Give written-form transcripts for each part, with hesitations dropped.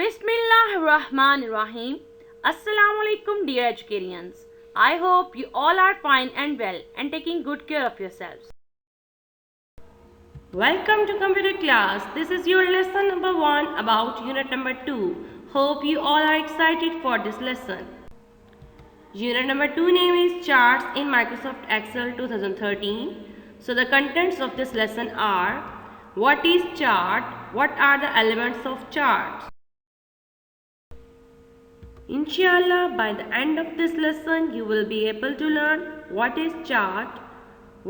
Bismillahirrahmanirrahim. Assalamu alaikum, dear educarians. I hope you all are fine and well and taking good care of yourselves. Welcome to computer class. This is your lesson number 1 about unit number 2. Hope you all are excited for this lesson. Unit number 2 name is Charts in Microsoft Excel 2013. So the contents of this lesson are: what is chart? What are the elements of charts? Inshallah, by the end of this lesson, you will be able to learn what is chart,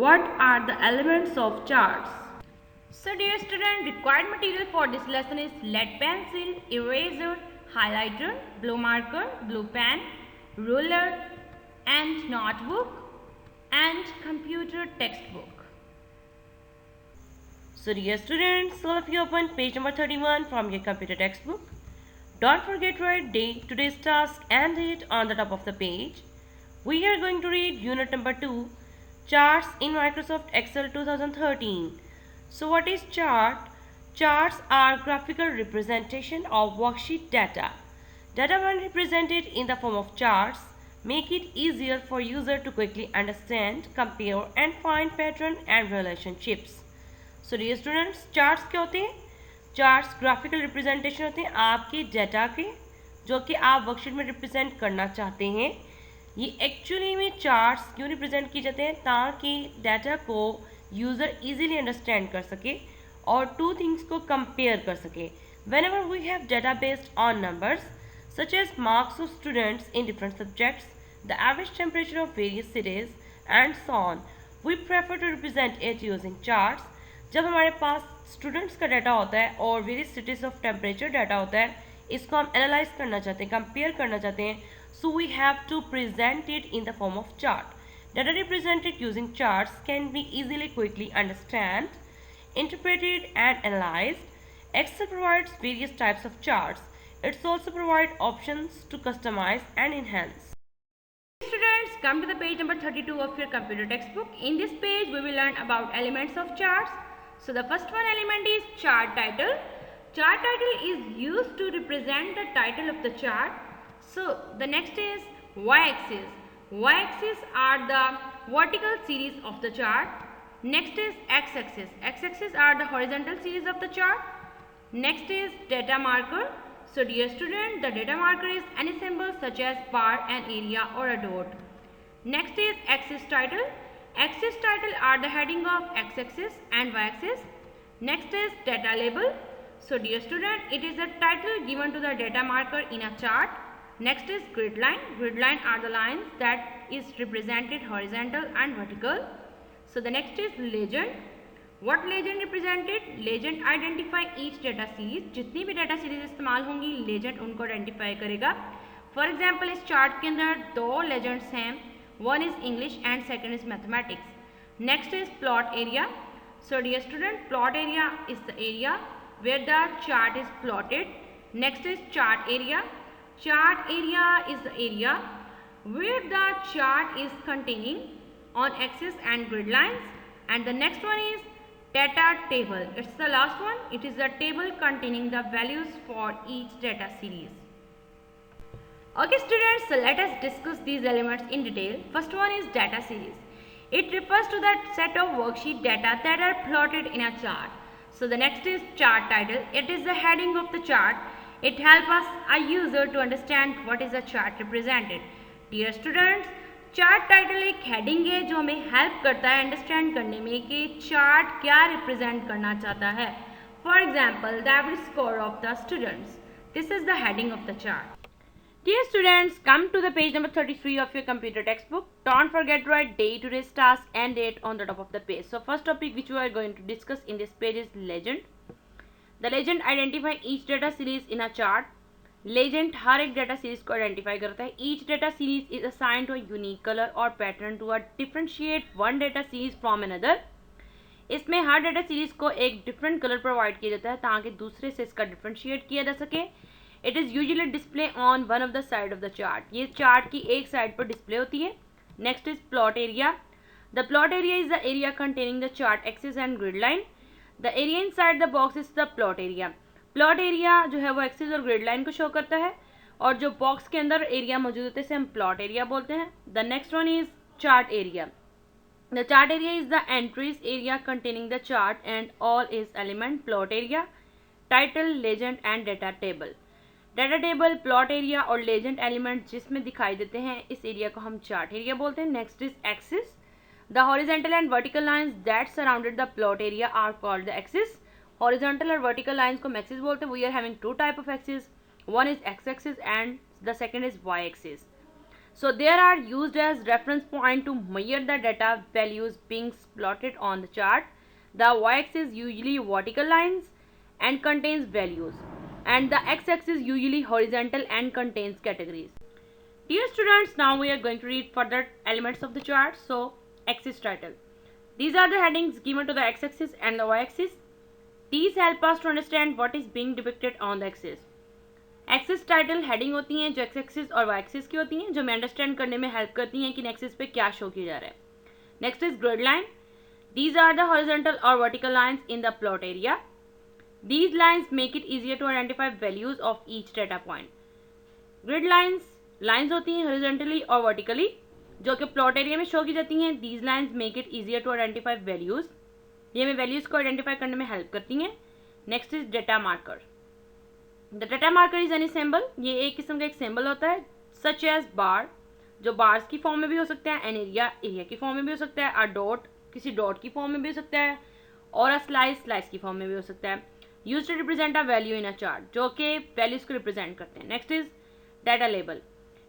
what are the elements of charts. So dear student, required material for this lesson is lead pencil, eraser, highlighter, blue marker, blue pen, ruler and notebook and computer textbook. So dear students, all of you open page number 31 from your computer textbook. Don't forget to write date, today's task and date on the top of the page. We are going to read unit number 2, Charts in Microsoft Excel 2013. So what is chart? Charts are graphical representation of worksheet data. Data when represented in the form of charts make it easier for user to quickly understand, compare and find pattern and relationships. So dear students, charts क्या होते हैं? Charts graphical representation होते हैं आपके data के, जो कि आप वर्कशीट में रिप्रेजेंट करना चाहते हैं. ये एक्चुअली में चार्ट्स क्यों रिप्रेजेंट किए जाते हैं? ताकि डाटा को यूज़र इजीली अंडरस्टैंड कर सके और टू थिंग्स को कंपेयर कर सके. Whenever we have data based on numbers such as marks of students in different subjects, the average temperature of various cities and so on, we prefer to represent it using charts. जब हमारे पास students का data होता है और various cities of temperature data होता है, इसको हम एनालाइज करना चाहते हैं, कंपेयर करना चाहते हैं, so we have to present it in the form of chart. Data represented using charts can be easily quickly understood, interpreted and analyzed. Excel provides various types of charts. It also provides options to customize and enhance. Students, come to the page number 32 of your computer textbook. In this page, we will learn about elements of charts. So the first one element is chart title. Chart title is used to represent the title of the chart. So the next is y-axis. Y-axis are the vertical series of the chart. Next is x-axis. X-axis are the horizontal series of the chart. Next is data marker. So dear student, the data marker is any symbol such as bar, an area or a dot. Next is axis title. Axis title are the heading of x-axis and y-axis. Next is data label. So dear student, it is a title given to the data marker in a chart. Next is grid line. Grid line are the lines that is represented horizontal and vertical. So the next is legend. What legend represented? Legend identify each data series. जितनी भी data series इस्तेमाल होंगी, legend उनको identify करेगा. For example, इस chart के अंदर दो legends हैं. One is English and second is mathematics. Next is plot area. So dear student, plot area is the area where the chart is plotted. Next is chart area. Chart area is the area where the chart is containing on axis and grid lines. And the next one is data table. It's the last one. It is a table containing the values for each data series. Okay students, so let us discuss these elements in detail. First one is data series. It refers to that set of worksheet data that are plotted in a chart. So the next is chart title. It is the heading of the chart. It helps us a user to understand what is a chart represented. Dear students, chart title एक heading है जो हमें help करता है understand करने में कि chart क्या रिप्रेजेंट करना चाहता है. For example, the average score of the students. This is the heading of the chart. Dear students, come to the page number 33 of your computer textbook. Don't forget to write date, today's task and date on the top of the page. So first topic which we are going to discuss in this page is legend. The legend identify each data series in a chart. Legend हर एक data series को identify करता है. Each data series is assigned to a unique color or pattern to differentiate one data series from another. इसमें हर data series को एक different color provide किया जाता है ताकि दूसरे से इसका differentiate किया जा सके. It is usually display on one of the side of the chart. ये chart की एक side पर display होती है. Next is plot area. The plot area is the area containing the chart axis and grid line. The area inside the box is the plot area. Plot area जो है वो axis और grid line को show करता है, और जो box के अंदर एरिया मौजूद होते हैं इसे हम प्लॉट एरिया बोलते हैं. The next one is chart area. The chart area is the entries area containing the chart and all is element. Plot area, title, legend and data table. Data table, plot area और legend element जिसमें दिखाई देते हैं, इस area को हम chart area बोलते हैं. Next is axis. The horizontal and vertical lines that surrounded the plot area are called the axis. Horizontal और वर्टिकल लाइंस को हम एक्सिस बोलते हैं. We are having two type of axis. One is x-axis and the second is y-axis. So they are used as reference point to measure the data values being plotted on the chart. The y-axis usually vertical lines and contains values, and the x-axis usually horizontal and contains categories. Dear students, now we are going to read further elements of the chart. So axis title. These are the headings given to the x-axis and the y-axis. These help us to understand what is being depicted on the axis. Axis title heading होती हैं जो x axis और Y axis की होती हैं, जो हमें understand करने में हेल्प करती हैं कि एक्सिस पे क्या शो किया जा रहा है. Next is grid line. These are the horizontal और vertical lines in the plot area. These lines make it easier to identify values of each data point. Grid lines होती हैं हॉरिजॉन्टली और वर्टिकली जो कि प्लॉट एरिया में show की जाती हैं. These lines make it easier to identify values. ये हमें वैल्यूज को आइडेंटिफाई करने में हेल्प करती हैं. Next is data marker. The data marker is any symbol. ये एक किस्म का एक सिंबल होता है, सच एज बार, जो बार्स की फॉर्म में भी हो सकता है, एन एरिया की फॉर्म में भी हो सकता है, अ डॉट किसी डॉट की फॉर्म में भी हो सकता है, और अ स्लाइस की फॉर्म में भी हो सकता है. Use to represent a value in a chart, जो कि वैल्यूज को रिप्रेजेंट करते हैं. Next is data label.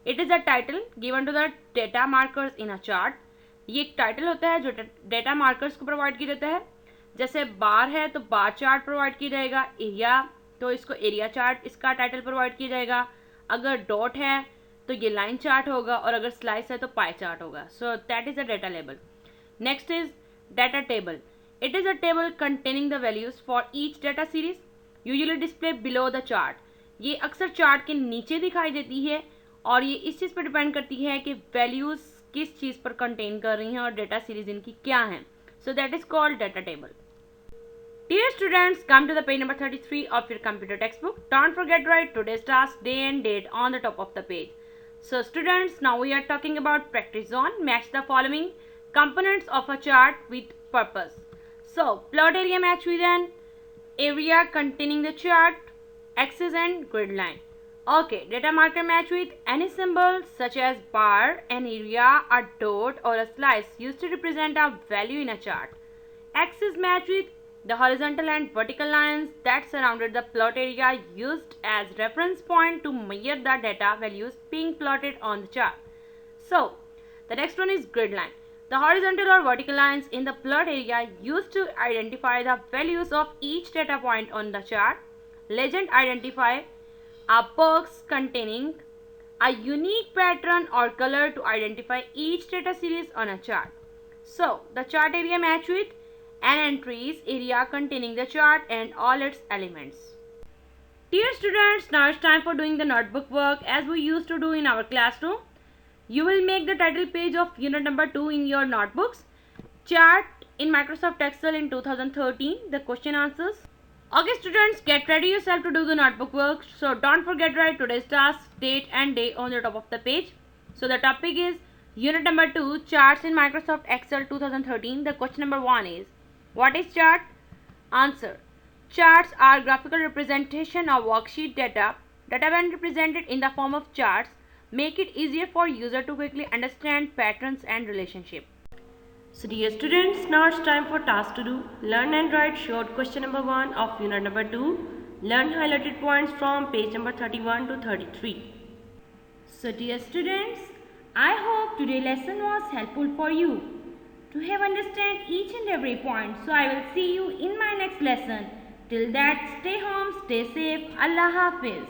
It is a title given to the data markers in a chart. ये एक टाइटल होता है जो डेटा मार्कर्स को प्रोवाइड किया जाता है. जैसे बार है तो बार चार्ट प्रोवाइड किया जाएगा. एरिया तो इसको एरिया चार्ट इसका टाइटल प्रोवाइड किया जाएगा. अगर डॉट है तो ये लाइन चार्ट होगा, और अगर स्लाइस है तो पाई चार्ट होगा. So that is a data label. Next is data table. It is a table containing the values for each data series, usually display below the chart. ये अक्सर chart के नीचे दिखाई देती है, और ये इस चीज़ पर डिपेंड करती है कि वैल्यूज किस चीज़ पर कंटेन कर रही हैं और डेटा सीरीज इनकी क्या है. So that is called data table. Dear students, come to the page number 33 of your computer textbook. Don't forget to write today's task, day and date on the top of the page. So students, now we are talking about practice zone. Match the following components of a chart with purpose. So plot area match with an area containing the chart, axis and grid line. Okay, data marker match with any symbol such as bar, an area, a dot or a slice used to represent a value in a chart. Axis match with the horizontal and vertical lines that surrounded the plot area used as reference point to measure the data values being plotted on the chart. So, the next one is grid line. The horizontal or vertical lines in the plot area used to identify the values of each data point on the chart. Legend identify a box containing a unique pattern or color to identify each data series on a chart. So, the chart area match with an entries area containing the chart and all its elements. Dear students, now it's time for doing the notebook work as we used to do in our classroom. You will make the title page of unit number 2 in your notebooks. Chart in Microsoft Excel in 2013, the question answers. Okay students, get ready yourself to do the notebook work. So don't forget to write today's task, date and day on the top of the page. So the topic is unit number 2, charts in Microsoft Excel 2013. The question number 1 is, what is chart? Answer. Charts are graphical representation of worksheet data. Data when represented in the form of charts make it easier for user to quickly understand patterns and relationship. So dear students, now it's time for task to do. Learn and write short question number 1 of unit number 2. Learn highlighted points from page number 31 to 33. So dear students, I hope today's lesson was helpful for you to have understand each and every point. So I will see you in my next lesson. Till that, stay home, stay safe. Allah Hafiz.